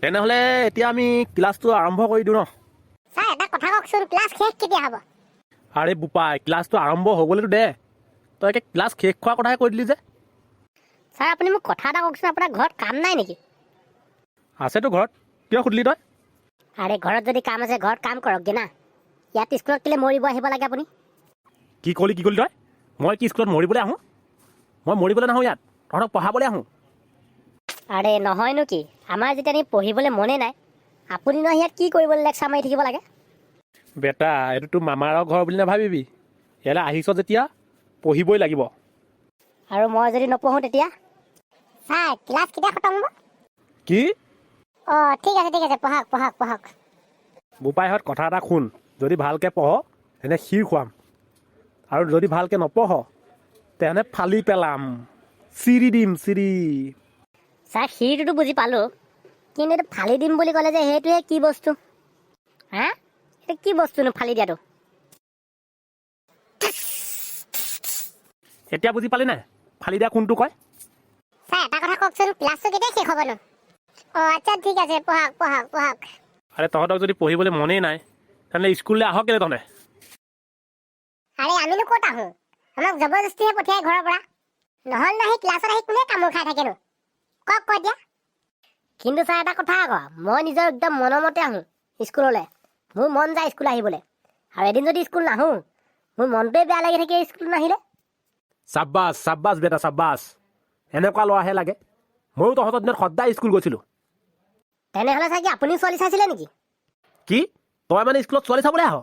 তেনেহ'লে এতিয়া আমি ক্লাছটো আৰম্ভ কৰি দিওঁ ন? ছাৰ এটা কথা কওকচোন, ক্লাছ শেষ কেতিয়া হ'ব? আৰে বোপাই, ক্লাছটো আৰম্ভ হ'বলৈতো দে। তই একে ক্লাছ শেষ খোৱাৰ কথাহে কৈ দিলি যে। ছাৰ আপুনি মোক কথা এটা কওকচোন, আপোনাৰ ঘৰত কাম নাই নেকি? আছেতো ঘৰত, কিয় সুধিলি তই? আৰে ঘৰত যদি কাম আছে ঘৰত কাম কৰকগৈ না। ইয়াত স্কুলত কেলৈ মৰিব আহিব লাগে আপুনি? কি ক'লি তই? মই কি স্কুলত মৰিবলৈ আহোঁ? মই মৰিবলৈ নাহোঁ ইয়াত, তহঁতক পঢ়াবলৈ আহোঁ। আৰে নহয়নো কি, আমাৰ যেতিয়া আমি পঢ়িবলৈ মনে নাই, আপুনিনো ইয়াত কি কৰিবলৈ লেকচাৰ মাৰি থাকিব লাগে? বেটা, এইটো তোৰ মামাৰৰ ঘৰ বুলি নাভাবিবি। ইয়ালৈ আহিছ যেতিয়া পঢ়িবই লাগিব। আৰু মই যদি নপঢ়োঁ তেতিয়া? ছাৰ ক্লাছ কেতিয়া খতম হ'ব? কি? অঁ ঠিক আছে পঢ়ক। বোপাইহঁত কথা এটা শুন, যদি ভালকৈ পঢ় তেনে ক্ষীৰ খুৱাম, আৰু যদি ভালকৈ নপঢ় তেনে ফালি পেলাম, চিৰি দিম চিৰি। ছাৰ সিটোতো বুজি পালোঁ, কিন্তু এইটো ফালি দিম বুলি ক'লে যে সেইটোহে কি বস্তু? হা, এইটো কি বস্তুনো ফালি দিয়াটো? এতিয়া বুজি পালি নাই ফালি দিয়া কোনটো কয়? ছাৰ এটা কথা কওকচোন, ক্লাছটো কেতিয়া শেষ হ'বনো? অঁ আচ্ছা ঠিক আছে, পঢ়ক। আৰে তহঁতক যদি পঢ়িবলৈ মনেই নাই তেনেহ'লে স্কুললৈ আহক কেলৈ তহঁতে? আৰে আমিনো ক'ত আহোঁ? আমাক জবৰদস্তিহে পঠিয়াই ঘৰৰ পৰা। নহ'লে নাহি ক্লাছত আহি কোনে কামোৰ খাই থাকেনো? কওক এতিয়া। কিন্তু ছাৰ এটা কথা আকৌ, মই নিজৰ একদম মনৰ মতে আহোঁ স্কুললৈ। মোৰ মন যায় স্কুল আহিবলৈ, আৰু এদিন যদি স্কুল নাহোঁ মোৰ মনটোৱে বেয়া লাগি থাকে স্কুল নাহিলে। চাব্বাছ বেটা চাব্বাছ, এনেকুৱা ল'ৰাহে লাগে। ময়ো তহঁতৰ দিনত সদায় স্কুল গৈছিলোঁ। তেনেহ'লে চাগে আপুনি ছোৱালী চাইছিলে নেকি? কি? তই মানে স্কুলত ছোৱালী চাবলৈ আহ?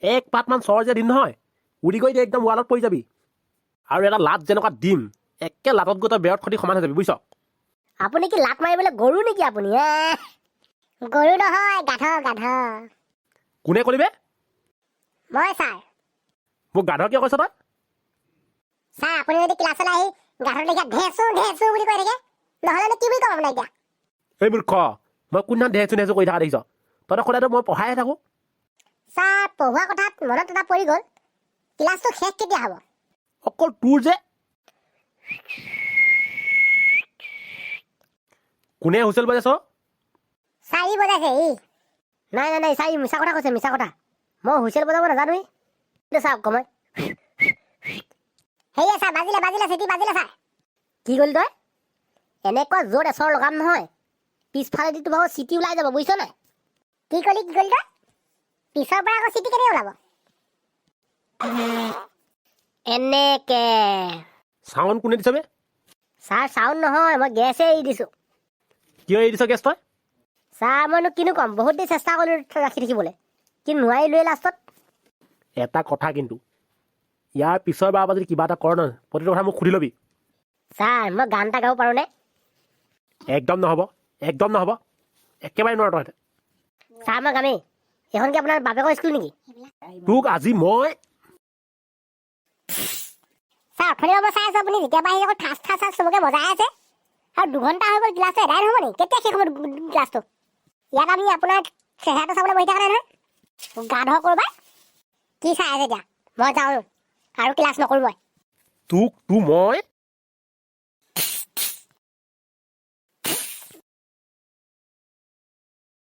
এক পাতমান চৰ যে দিম নহয়, উৰি গৈ একদম ৱালত পৰি যাবি। আৰু এটা লাট যেনেকুৱা দিম, একে লাটত গৈ তই বেৰত খতি সমান হৈ যাবি, বুজিছ? আপুনি কি লাট মাৰিবলৈ গৰু নেকি আপুনি? গৰু নহয়, গাধ। কোনে কৰিবে? মই ছাৰ। মোক গাধ কিয় কৈছ তই? ছাৰ আপুনি যদি ক্লাছলৈ আহি গাধৰ লেখীয়া ঢেঁচু বুলি কৈ থাকে, নহ'লেনো কি বুলি ক'ম আপোনাক এতিয়া? এই মূৰ্খ, মই কোনদিনা ঢেঁচু কৰি থকা দেখিছ? তহঁতক সদায়তো মই পঢ়াইহে থাকোঁ। ছাৰ পঢ়োৱা কথাত মনত এটা পৰি গ'ল, ক্লাছটো শেষ কেতিয়া হ'ব? অকল তোৰ যে। কোনে হুইচেল বজাইছ? ছাৰ ই বজাইছে ই। নাই ছাৰ ই মিছা কথা কৈছে, মিছা কথা। মই হুইচেল বজাব নাজানোৱেই। ছাৰ অকণমান সেয়া ছাৰ বাজিলে চিটি বাজিলে ছাৰ। কি কৰিলি তই? এনেকুৱা জোৰত এচৰ লগাম নহয়, পিছফালেদি তোৰ ভাগৰ চিটি ওলাই যাব, বুজিছ নাই? কি কৰিলি তই? পিছৰ পৰা আকৌ চিটি কেনেকৈ ওলাব? এনেকে। চাউণ্ড কোনে দিছ বে? ছাৰ চাউণ্ড নহয়, মই গেছে এৰি দিছোঁ। কিয় এৰি দিছ গেছ তই? ছাৰ মইনো কিনো ক'ম, বহুত দেৰি চেষ্টা কৰিলোঁ ৰাখি থাকিবলৈ, কিন্তু নোৱাৰিলোৱে লাষ্টত। এটা কথা কিন্তু, ইয়াৰ পিছৰ বাৰৰ পৰা যদি কিবা এটা কৰ নহয়, প্ৰতিটো কথা মোক সুধি ল'বি। ছাৰ মই গান এটা গাব পাৰোঁনে? একদম নহ'ব, একেবাৰে নোৱাৰ তহঁতে। ছাৰ মই গামেই। এইখন কি আপোনাৰ বাপেকৰ স্কুল নেকি? তোক আজি মই ছাৰ অথনি মই চাই আছোঁ, আপুনি যেতিয়াৰ পৰা আহি অকল ঠাচ চবকে বজাই আছে, আৰু 2 ঘণ্টা হৈ গ'ল ক্লাছটো এদাই নহ'ব নেকি? কেতিয়া শেষ হ'ব ক্লাছটো? ইয়াত আমি আপোনাৰ চেহেৰাটো চাবলৈ বহি থকা নাই নহয়, গাধ ক'ৰবাত। কি চাই আছে এতিয়া? মই যাওঁ আৰু ক্লাছ নকৰোঁ মই। তোক মই